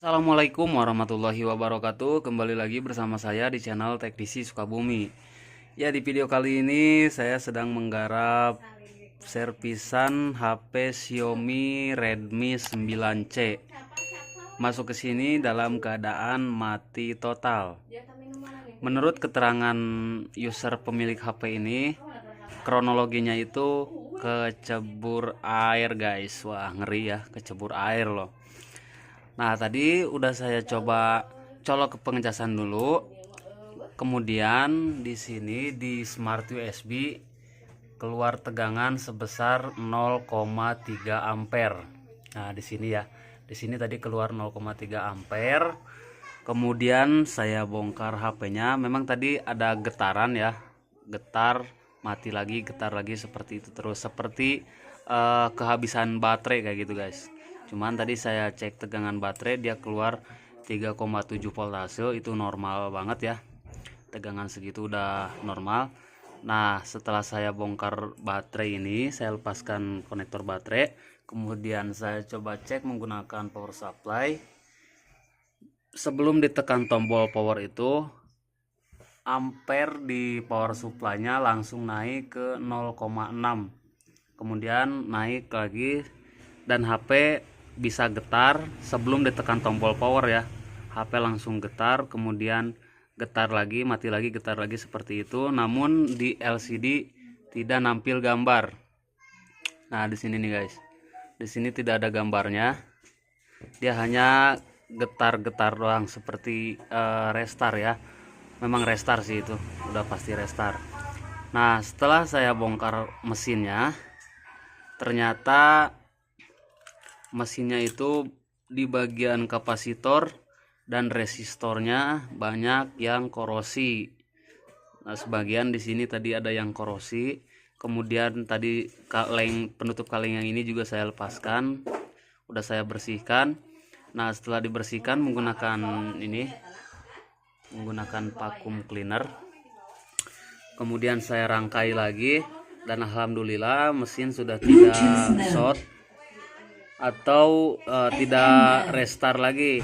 Assalamualaikum warahmatullahi wabarakatuh. Kembali lagi bersama saya di channel Teknisi Sukabumi. Ya, di video kali ini saya sedang menggarap servisan HP Xiaomi Redmi 9C. Masuk ke sini dalam keadaan mati total. Menurut keterangan user pemilik HP ini, kronologinya itu kecebur air, guys. Wah, ngeri ya, kecebur air loh. Nah, tadi udah saya coba colok ke pengecasan dulu. Kemudian di sini di Smart USB keluar tegangan sebesar 0,3 ampere. Nah, di sini ya. Di sini tadi keluar 0,3 ampere. Kemudian saya bongkar HP-nya. Memang tadi ada getaran ya. Getar, mati lagi, getar lagi, seperti itu terus. Seperti kehabisan baterai kayak gitu, guys. Cuman tadi saya cek tegangan baterai, dia keluar 3,7 voltase, itu normal banget ya. Tegangan segitu udah normal. Nah, setelah saya bongkar baterai ini, saya lepaskan konektor baterai, kemudian saya coba cek menggunakan power supply. Sebelum ditekan tombol power itu, ampere di power supply-nya langsung naik ke 0,6. Kemudian naik lagi dan HP bisa getar sebelum ditekan tombol power ya. HP langsung getar, kemudian getar lagi, mati lagi, getar lagi, seperti itu. Namun di LCD tidak nampil gambar. Nah, di sini nih guys. Di sini tidak ada gambarnya. Dia hanya getar-getar doang, seperti restart ya. Memang restart sih itu, udah pasti restart. Nah, setelah saya bongkar mesinnya, ternyata mesinnya itu di bagian kapasitor dan resistornya banyak yang korosi. Nah, sebagian di sini tadi ada yang korosi. Kemudian tadi penutup kaleng yang ini juga saya lepaskan, udah saya bersihkan. Nah, setelah dibersihkan menggunakan vacuum cleaner, kemudian saya rangkai lagi, dan alhamdulillah mesin sudah tidak short atau tidak restart lagi.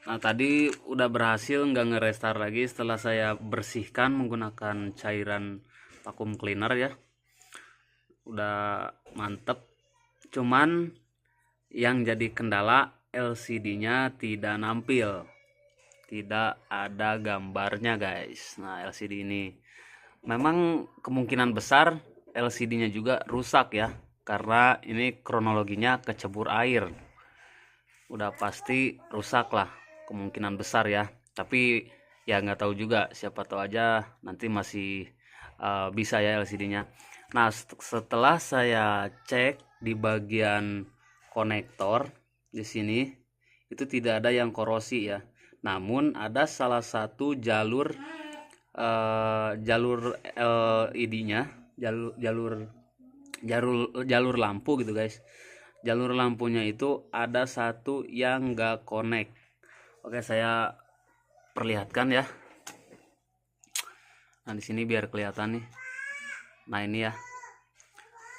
Nah, tadi udah berhasil nggak nge-restart lagi setelah saya bersihkan menggunakan cairan vacuum cleaner ya. Udah mantep. Cuman yang jadi kendala, LCD-nya tidak nampil. Tidak ada gambarnya, guys. Nah, LCD ini memang kemungkinan besar LCD-nya juga rusak ya, karena ini kronologinya kecebur air. Udah pasti rusak lah, kemungkinan besar ya. Tapi ya nggak tahu juga, siapa tahu aja nanti masih bisa ya LCD-nya. Nah, setelah saya cek di bagian konektor di sini itu tidak ada yang korosi ya. Namun ada salah satu jalur LED-nya, jalur lampu gitu guys. Jalur lampunya itu ada satu yang nggak connect. Oke, saya perlihatkan ya. Nah, di sini biar kelihatan nih. Nah, ini ya.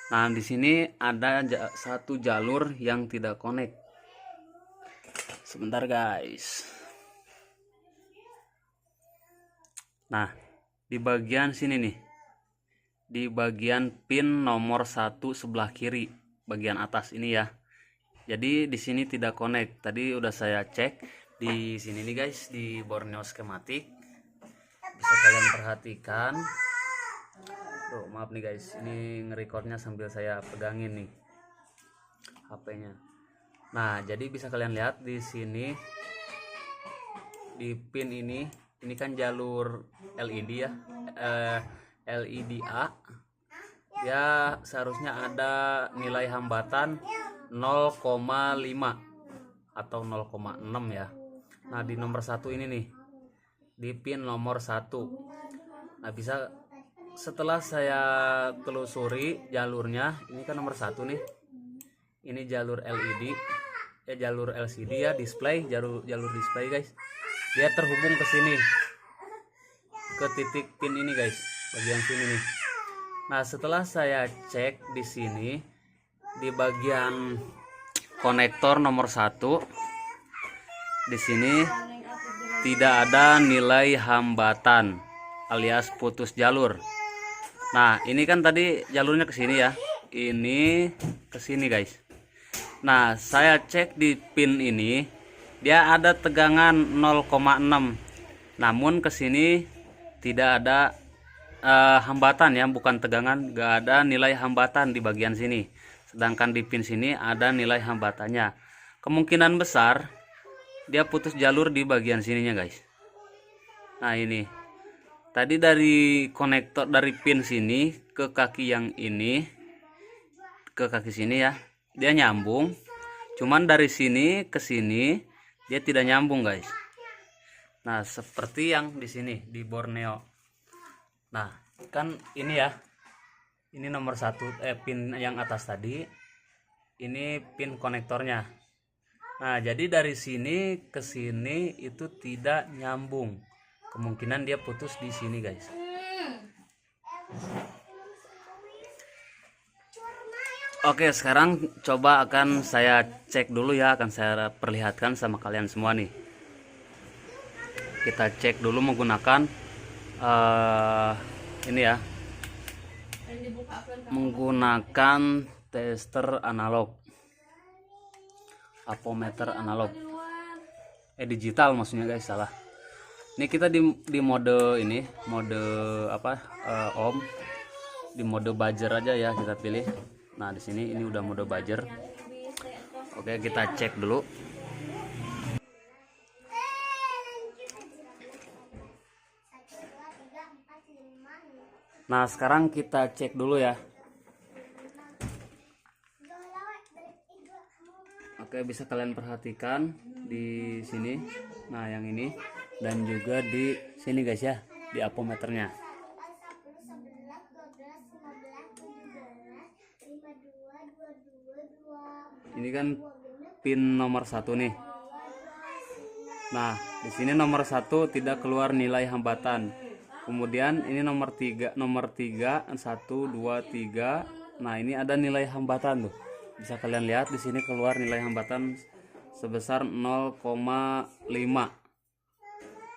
Nah, di sini ada satu jalur yang tidak connect. Sebentar guys. Nah, di bagian sini nih, di bagian pin nomor 1 sebelah kiri, bagian atas ini ya. Jadi di sini tidak connect. Tadi udah saya cek di sini nih guys, di Borneo schematic. Bisa kalian perhatikan. Tuh, maaf nih guys, ini ngerekornya sambil saya pegangin nih HP-nya. Nah, jadi bisa kalian lihat di sini di pin ini kan jalur LED ya, LED A. Ya, seharusnya ada nilai hambatan 0,5 atau 0,6 ya. Nah, di nomor 1 ini nih, di pin nomor 1. Nah, bisa setelah saya telusuri jalurnya, ini kan nomor 1 nih. Ini jalur LED ya, jalur LCD ya, display, jalur display guys. Dia terhubung ke sini, ke titik pin ini guys, bagian sini nih. Nah, setelah saya cek di sini di bagian konektor nomor 1. Di sini tidak ada nilai hambatan alias putus jalur. Nah, ini kan tadi jalurnya ke sini ya. Ini ke sini, guys. Nah, saya cek di pin ini, dia ada tegangan 0,6. Namun ke sini tidak ada hambatan ya, bukan tegangan, gak ada nilai hambatan di bagian sini. Sedangkan di pin sini ada nilai hambatannya. Kemungkinan besar dia putus jalur di bagian sininya, guys. Nah, ini tadi dari konektor, dari pin sini ke kaki yang ini, ke kaki sini ya, dia nyambung. Cuman dari sini ke sini dia tidak nyambung, guys. Nah, seperti yang di sini di Borneo. Nah, kan ini ya, ini nomor 1 pin yang atas tadi, ini pin konektornya. Nah, jadi dari sini ke sini itu tidak nyambung. Kemungkinan dia putus di sini, guys. Oke, sekarang coba akan saya cek dulu ya, akan saya perlihatkan sama kalian semua nih. Kita cek dulu menggunakan ini ya, menggunakan tester analog, apometer analog, digital maksudnya, guys, salah. Ini kita di mode ini, mode apa, ohm, di mode buzzer aja ya kita pilih. Nah, di sini ini udah mode buzzer. Oke, kita cek dulu. Nah, sekarang kita cek dulu ya. Oke, bisa kalian perhatikan di sini. Nah, yang ini dan juga di sini, guys ya, di apometernya. Ini kan pin nomor 1 nih. Nah, di sini nomor 1 tidak keluar nilai hambatan. Kemudian ini nomor 3, 1 2 3. Nah, ini ada nilai hambatan tuh. Bisa kalian lihat di sini keluar nilai hambatan sebesar 0,5.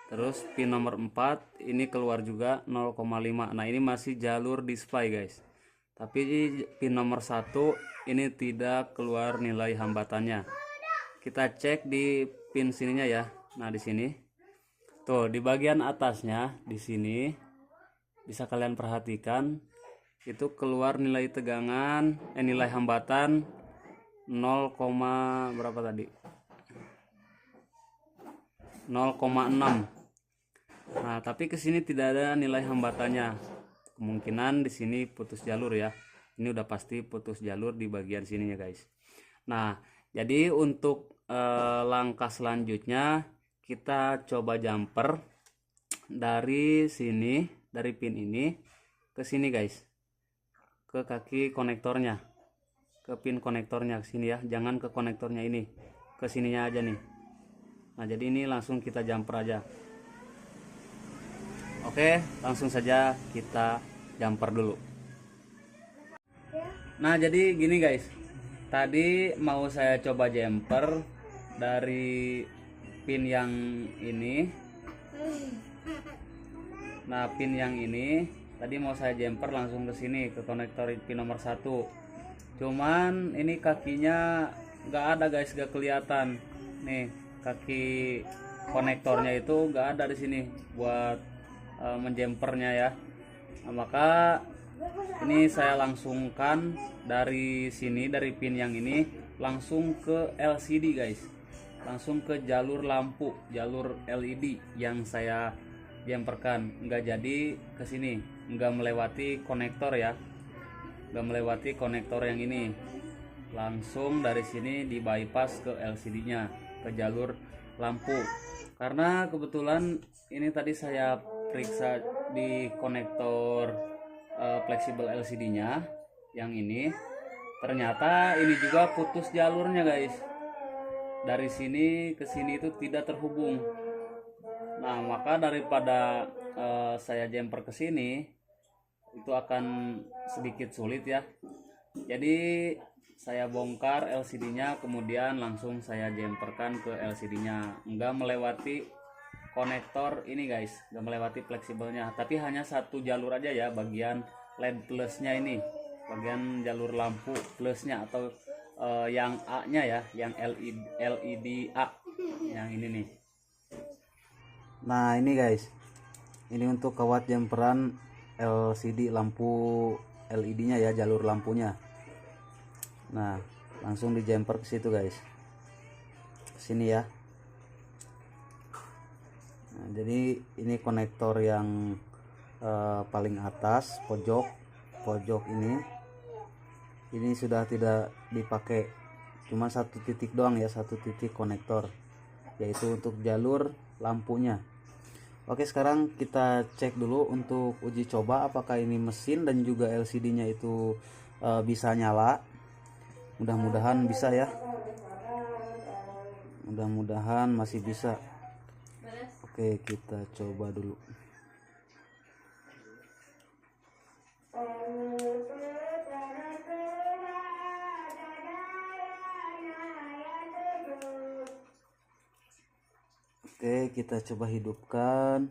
Terus pin nomor 4 ini keluar juga 0,5. Nah, ini masih jalur display, guys. Tapi pin nomor 1 ini tidak keluar nilai hambatannya. Kita cek di pin sininya ya. Nah, di sini tuh di bagian atasnya, di sini bisa kalian perhatikan itu keluar nilai tegangan, nilai hambatan 0, berapa tadi, 0,6. Nah, tapi ke sini tidak ada nilai hambatannya. Kemungkinan di sini putus jalur ya. Ini udah pasti putus jalur di bagian sininya, guys. Nah, jadi untuk langkah selanjutnya kita coba jumper dari sini, dari pin ini ke sini, guys, ke kaki konektornya, ke pin konektornya ke sini ya, jangan ke konektornya ini, ke sininya aja nih. Nah, jadi ini langsung kita jumper aja. Oke, langsung saja kita jumper dulu. Nah, jadi gini, guys, tadi mau saya coba jumper dari pin yang ini. Nah, pin yang ini tadi mau saya jumper langsung ke sini, ke konektor pin nomor 1. Cuman ini kakinya nggak ada, guys, gak kelihatan. Nih, kaki konektornya itu nggak ada di sini buat menjumpernya ya. Nah, maka ini saya langsungkan dari sini, dari pin yang ini langsung ke LCD, guys. Langsung ke jalur lampu, jalur LED yang saya jumperkan. Nggak jadi ke sini, nggak melewati konektor ya, nggak melewati konektor yang ini. Langsung dari sini di bypass ke LCD nya, ke jalur lampu. Karena kebetulan ini tadi saya periksa di konektor fleksibel LCD nya yang ini, ternyata ini juga putus jalurnya, guys. Dari sini ke sini itu tidak terhubung. Nah, maka daripada saya jumper ke sini itu akan sedikit sulit ya. Jadi saya bongkar LCD-nya, kemudian langsung saya jumperkan ke LCD-nya, enggak melewati konektor ini guys, enggak melewati fleksibelnya, tapi hanya satu jalur aja ya, bagian LED plusnya ini, bagian jalur lampu plusnya atau yang A-nya ya, yang LED A, yang ini nih. Nah ini guys, ini untuk kawat jumperan LCD lampu LED-nya ya, jalur lampunya. Nah, langsung di jumper ke situ guys. Sini ya. Nah, jadi ini konektor yang paling atas pojok ini. Ini sudah tidak dipakai. Cuma satu titik doang ya, satu titik konektor. Yaitu untuk jalur lampunya. Oke, sekarang kita cek dulu untuk uji coba apakah ini mesin dan juga LCD-nya itu bisa nyala. Mudah-mudahan bisa ya, mudah-mudahan masih bisa. Oke, kita coba dulu. Oke, kita coba hidupkan.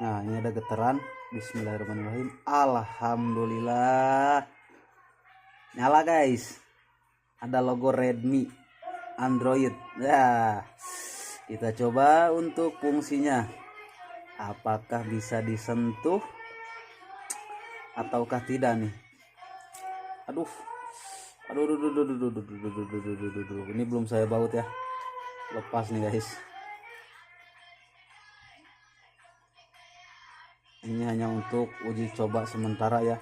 Nah, ini ada getaran. Bismillahirrahmanirrahim. Alhamdulillah. Nyala guys. Ada logo Redmi Android. Ya. Kita coba untuk fungsinya. Apakah bisa disentuh ataukah tidak nih? Aduh. Aduh. Ini belum saya baut ya. Lepas nih guys. Ini hanya untuk uji coba sementara ya.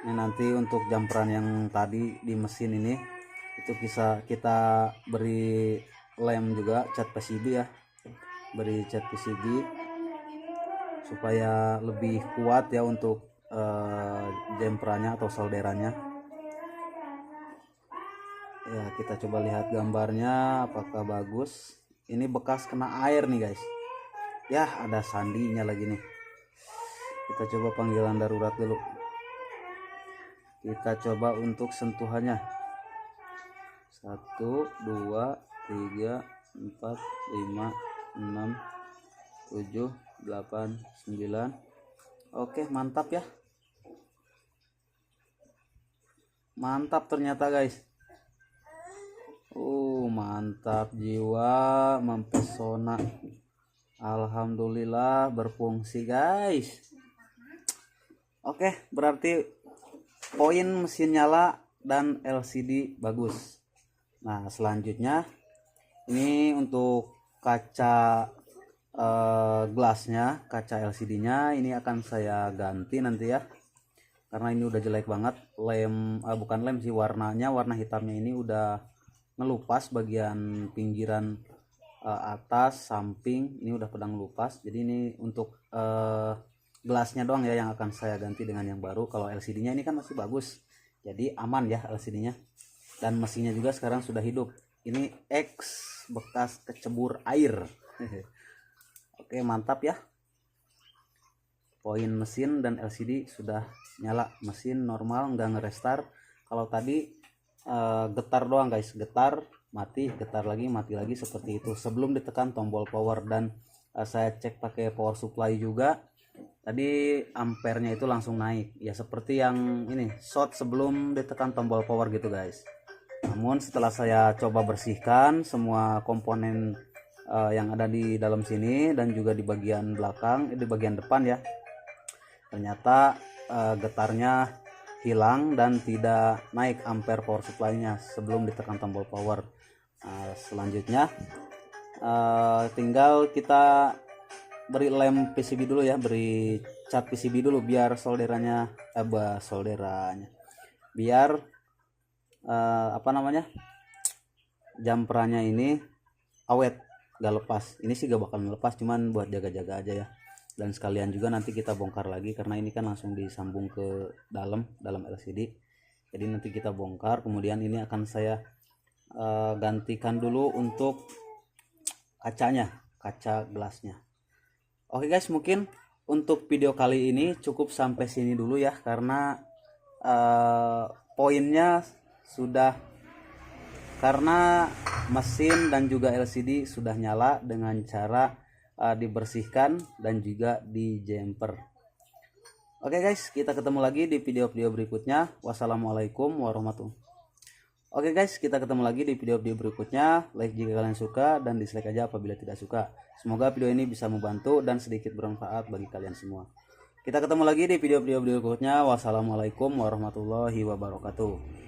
Ini nanti untuk jumperan yang tadi di mesin ini itu bisa kita beri lem juga, cat PCB ya, beri cat PCB supaya lebih kuat ya untuk jumperannya atau solderannya ya. Kita coba lihat gambarnya apakah bagus. Ini bekas kena air nih guys ya, ada sandinya lagi nih. Kita coba panggilan darurat dulu. Kita coba untuk sentuhannya. 1, 2, 3, 4, 5, 6, 7, 8, 9. Oke, mantap ya. Mantap ternyata guys. Mantap jiwa, mempesona. Alhamdulillah berfungsi guys. Oke, berarti poin mesin nyala dan LCD bagus. Nah, selanjutnya ini untuk kaca gelasnya, kaca LCD-nya ini akan saya ganti nanti ya. Karena ini udah jelek banget. Bukan lem sih, warna hitamnya ini udah ngelupas bagian pinggiran atas, samping. Ini udah pada ngelupas. Jadi ini untuk gelasnya doang ya yang akan saya ganti dengan yang baru. Kalau LCD-nya ini kan masih bagus, jadi aman ya LCD-nya. Dan mesinnya juga sekarang sudah hidup. Ini X bekas kecebur air. Oke, mantap ya. Poin mesin dan LCD sudah nyala. Mesin normal, nggak ngerestart. Kalau tadi getar doang guys, getar mati, getar lagi mati lagi, seperti itu sebelum ditekan tombol power. Dan saya cek pakai power supply juga. Tadi ampernya itu langsung naik ya, seperti yang ini short sebelum ditekan tombol power gitu guys. Namun setelah saya coba bersihkan semua komponen yang ada di dalam sini dan juga di bagian belakang, di bagian depan ya, ternyata getarnya hilang dan tidak naik ampere power supply-nya sebelum ditekan tombol power. Selanjutnya tinggal kita beri lem PCB dulu ya, beri cat PCB dulu biar solderannya biar jumperannya ini awet, gak lepas. Ini sih gak bakal lepas, cuman buat jaga-jaga aja ya. Dan sekalian juga nanti kita bongkar lagi karena ini kan langsung disambung ke dalam LCD. Jadi nanti kita bongkar, kemudian ini akan saya gantikan dulu untuk kaca gelasnya. Oke guys, mungkin untuk video kali ini cukup sampai sini dulu ya, karena poinnya sudah, karena mesin dan juga LCD sudah nyala dengan cara dibersihkan dan juga di jumper. Oke guys, kita ketemu lagi di video-video berikutnya. Wassalamualaikum warahmatullahi. Oke guys, kita ketemu lagi di video-video berikutnya. Like jika kalian suka dan dislike aja apabila tidak suka. Semoga video ini bisa membantu dan sedikit bermanfaat bagi kalian semua. Kita ketemu lagi di video-video berikutnya. Wassalamualaikum warahmatullahi wabarakatuh.